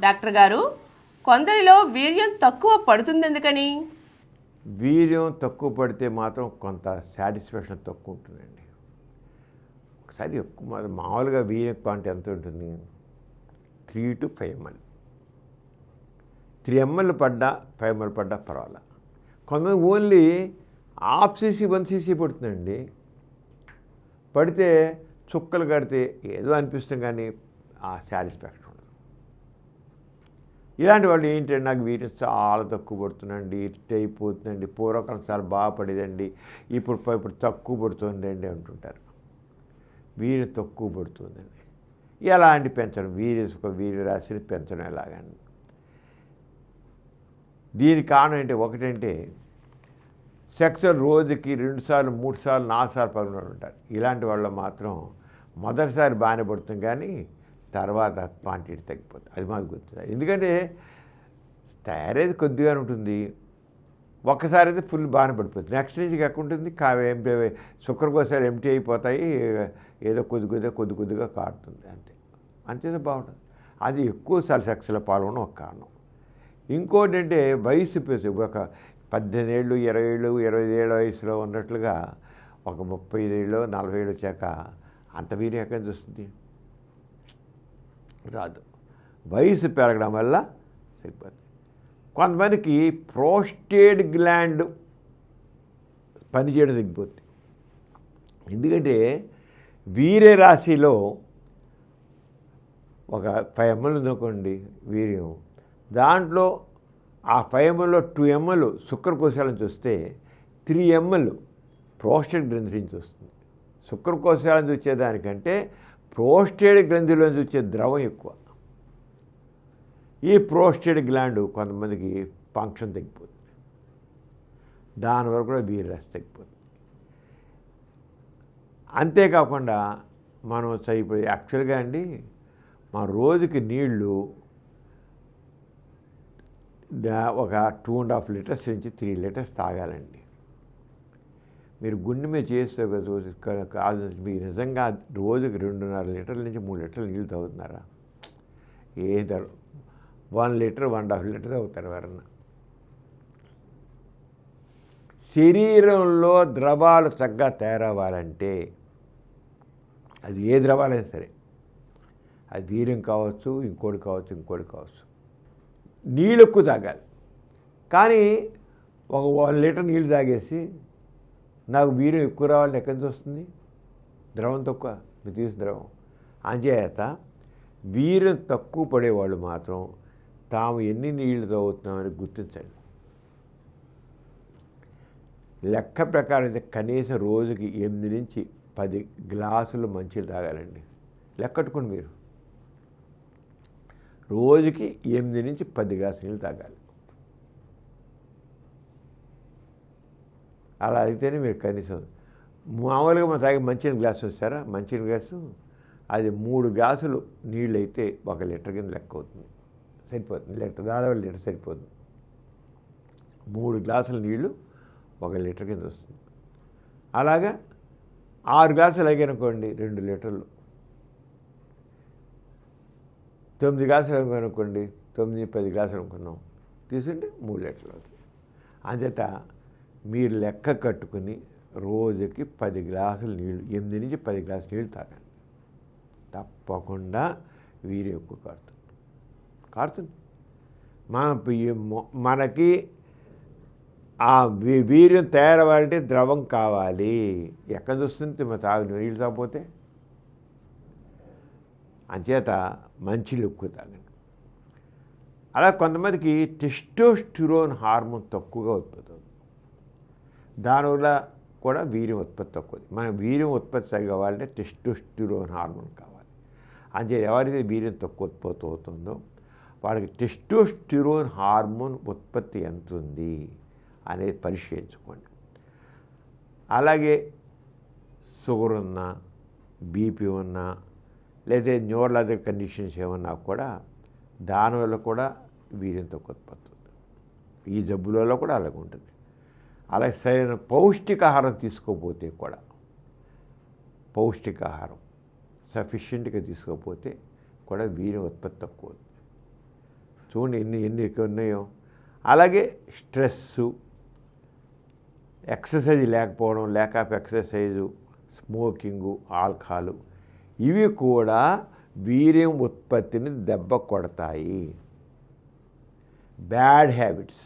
Doctor గారు, కొందరిలో వీర్యం తక్కువ పడుతుంది ఎందుకని? వీర్యం తక్కువ పడితే మాత్రం కొంత సాటిస్ఫాక్షన్ తక్కువ ఉంటుందండి. ఒకసారి ఎక్కువ మామూలుగా వీర్యం క్వాంటిటీ ఎంత ఉంటుంది? 3 to 5 ml. 3 ml పడ్డా 5 ml పడ్డా పర్వాలా. కొంతమంది ఓన్లీ 1/2 cc 1 cc పడుతుందండి. పడితే చుక్కలు కడితే ఏదో అనిపిస్తుంది, కానీ ఆ సాటిస్ఫాక్షన్ ఉండదు. ఇలాంటి వాళ్ళు ఏంటంటే, నాకు వీర్యం చాలా తక్కువ పడుతుందండి, ఇట్ అయిపోతుందండి, పూర్వకాలం చాలా బాగా పడేదండి, ఇప్పుడు తక్కువ పడుతుందండి అంటుంటారు. వీర్యం తక్కువ పడుతుందండి. ఎలాంటి పెంచడం, వీర్యరాశిని పెంచడం ఎలాగండి? దీనికి కారణం ఏంటి? ఒకటంటే సెక్స్ రోజుకి 2 సార్లు 3 సార్లు 4 సార్లు పడుకుని ఉంటారు. ఇలాంటి వాళ్ళు మాత్రం మొదటిసారి బాగానే పడుతుంది, కానీ తర్వాత క్వాంటిటీ తగ్గిపోతుంది. అది మాకు గుర్తుంది. ఎందుకంటే తయారైతే కొద్దిగానే ఉంటుంది, ఒక్కసారి అయితే ఫుల్ బాగానే పడిపోతుంది. నెక్స్ట్ నుంచి ఎక్కడ ఉంటుంది? శుక్రకోశాలు ఎంటీ అయిపోతాయి, ఏదో కొద్దిగా కారుతుంది, అంతే బాగుంటుంది. అది ఎక్కువసార్లు సెక్స్లో పాల్గొనడం ఒక కారణం. ఇంకోటి అంటే వయసు, ఒక 18 ఏళ్ళు 20 ఏళ్ళు 25 ఏళ్ళ వయసులో ఉన్నట్లుగా ఒక 35 ఏళ్ళు 40 ఏళ్ళు వచ్చాక అంత వీర్యం ఎక్కడి నుంచి వస్తుంది? రాదు. వయసు పెరగడం వల్ల సరిపోతుంది. కొంతమందికి ప్రోస్టేట్ గ్లాండ్ పనిచేయడం తగ్గిపోతుంది. ఎందుకంటే వీర్య రాశిలో ఒక 5 ml ఉందనుకోండి వీర్యం, దాంట్లో ఆ 5 mlలో 2 ml శుక్రకోశాల నుంచి వస్తే 3 ml ప్రోస్టేట్ గ్రంథి నుంచి వస్తుంది. శుక్రకోశాల నుంచి వచ్చేదానికంటే ప్రోస్టేట్ గ్రంథిలో నుంచి వచ్చే ద్రవం ఎక్కువ. ఈ ప్రోస్టేట్ గ్లాండ్ కొంతమందికి ఫంక్షన్ తగ్గిపోతుంది, దానివల్ల కూడా వీర్యరాశి తగ్గిపోతుంది. అంతేకాకుండా మనం యాక్చువల్గా అండి, మన రోజుకి నీళ్లు ఒక 2.5 లీటర్స్ నుంచి 3 లీటర్స్ తాగాలండి. మీరు గుండె మీద చేస్తే మీరు నిజంగా రోజుకి 2.5 లీటర్ల నుంచి 3 లీటర్లు నీళ్ళు తాగుతున్నారా? 1 లీటర్ 1.5 లీటర్ తాగుతారు ఎవరన్నా? శరీరంలో ద్రవాలు చక్కగా తయారవ్వాలంటే అది ఏ ద్రవాలైనా సరే, అది వీర్యం కావచ్చు, ఇంకోటి కావచ్చు, నీళ్ళు ఎక్కువ తాగాలి. కానీ ఒక 1 లీటర్ నీళ్ళు తాగేసి నాకు వీర్యం ఎక్కువ రావాలని ఎక్కడి నుంచి వస్తుంది? ద్రవం తక్కువ, మీరు తీసిన ద్రవం. అంచేత వీర్యం తక్కువ పడేవాళ్ళు మాత్రం తాము ఎన్ని నీళ్లు తాగుతున్నామని గుర్తించండి. లెక్క ప్రకారం అయితే కనీసం రోజుకి 8 నుంచి 10 గ్లాసులు మంచినీళ్ళు తాగాలండి. లెక్కట్టుకోండి మీరు. రోజుకి 8 నుంచి 10 గ్లాసులు నీళ్ళు తాగాలి. అలా అయితేనే మీరు కనీసం మామూలుగా మనం తాగే మంచినీళ్ళ గ్లాసు వస్తారా? మంచినీళ్ళ గ్లాసు అది 3 గ్లాసులు నీళ్ళు అయితే 1 లీటర్ కింద లెక్క అవుతుంది, సరిపోతుంది. దాదాపు లీటర్ సరిపోతుంది. 3 గ్లాసుల నీళ్ళు 1 లీటర్ కింద వస్తుంది. అలాగా 6 గ్లాసులు అయ్యానుకోండి 2 లీటర్లు. 9 గ్లాసులు అనుకోండి, 9-10 గ్లాసులు అనుకున్నాం, తీసుకుంటే 3 లీటర్లు అవుతుంది. అంచేత మీరు లెక్క కట్టుకుని రోజుకి 10 గ్లాసులు నీళ్ళు, 8 నుంచి 10 గ్లాసులు నీళ్ళు తాగండి. తప్పకుండా వీర్యం ఎక్కువ కారుతుంది. మనకి ఆ వీర్యం తయారవ్వాలంటే ద్రవం కావాలి. ఎక్కడ చూస్తుంది? నీళ్ళు తాగపోతే. అంచేత మంచినీళ్ళు ఎక్కువ తాగండి. అలా కొంతమందికి టెస్టోస్టిరోన్ హార్మోన్ తక్కువగా ఉత్పత్తి అవుతుంది. దానివల్ల కూడా వీర్యం ఉత్పత్తి తక్కువది. మన వీర్యం ఉత్పత్తి కావాలంటే టెస్టోస్టిరోన్ హార్మోన్ కావాలి. అంతే ఎవరైతే వీర్యం తక్కువ ఉత్పత్తి అవుతుందో వాళ్ళకి టెస్టోస్టిరోన్ హార్మోన్ ఉత్పత్తి ఎంత ఉంది అనేది పరిశీలించుకోండి. అలాగే షుగర్ ఉన్నా, బీపీ ఉన్నా, లేదా న్యూరలాజికల్ కండిషన్స్ ఏమన్నా కూడా దానివల్ల కూడా వీర్యం తక్కువ ఉత్పత్తి అవుతుంది. ఈ జబ్బులలో కూడా అలాగే ఉంటుంది. అలాగే సరైన పౌష్టికాహారం తీసుకోకపోతే కూడా, పౌష్టికాహారం సఫిషియెంట్గా తీసుకోకపోతే కూడా వీర్యం ఉత్పత్తి తక్కువ అవుతుంది. చూడండి ఎన్ని ఉన్నాయో. అలాగే స్ట్రెస్సు, ఎక్సర్సైజ్ లేకపోవడం, lack of exercise, smoking, alcohol, ఇవి కూడా వీర్యం ఉత్పత్తిని దెబ్బ కొడతాయి. బ్యాడ్ హ్యాబిట్స్,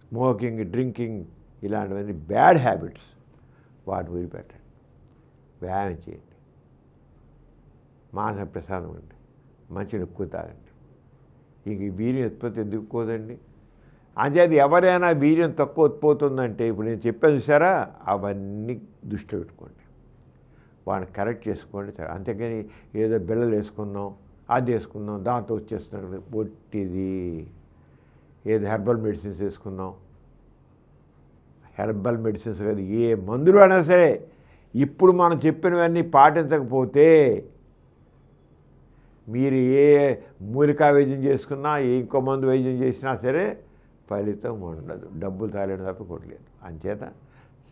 స్మోకింగ్, డ్రింకింగ్, ఇలాంటివన్నీ బ్యాడ్ హ్యాబిట్స్. వాటిని వదిలిపెట్టండి, వ్యాయామం చేయండి, మానసిక ప్రశాంతం అండి, మంచిని ఎక్కువ తాగండి. ఇంక వీర్యం ఉత్పత్తి ఎందుకు పోదండి? అంచేది ఎవరైనా వీర్యం తక్కువ ఉత్పోతుందంటే ఇప్పుడు నేను చెప్పాను చూసారా, అవన్నీ దృష్టిలో పెట్టుకోండి, వాడిని కరెక్ట్ చేసుకోండి. అంతేకాని ఏదో బిళ్ళలు వేసుకుందాం, అది వేసుకుందాం, దాంతో వచ్చేస్తున్నాడు పొట్టిది. ఏదో హెర్బల్ మెడిసిన్స్ వేసుకుందాం, హెర్బల్ మెడిసిన్స్ కాదు, ఏ మందులు అయినా సరే ఇప్పుడు మనం చెప్పినవన్నీ పాటించకపోతే మీరు ఏ మూలికా వైద్యం చేసుకున్నా, ఇంకో మందు వైద్యం చేసినా సరే ఫలితం ఉండదు, డబ్బులు తాగలేడు తప్ప కొట్టలేదు. అంచేత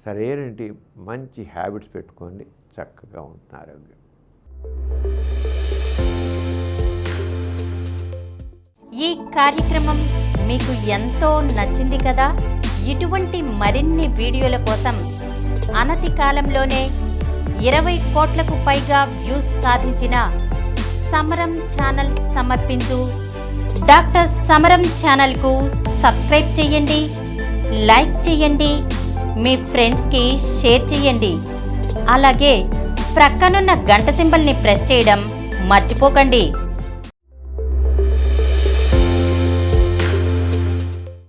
సరైనటి మంచి హ్యాబిట్స్ పెట్టుకోండి, చక్కగా ఉంటుంది ఆరోగ్యం. ఈ కార్యక్రమం మీకు ఎంతో నచ్చింది కదా. ఇటువంటి మరిన్ని వీడియోల కోసం అనతి కాలంలోనే 20 కోట్లకు పైగా వ్యూస్ సాధించిన సమరం ఛానల్ సమర్పించు డాక్టర్ సమరం ఛానల్కు సబ్స్క్రైబ్ చేయండి, లైక్ చేయండి, మీ ఫ్రెండ్స్కి షేర్ చేయండి. అలాగే ప్రక్కనున్న గంట సింబల్ని ప్రెస్ చేయడం మర్చిపోకండి.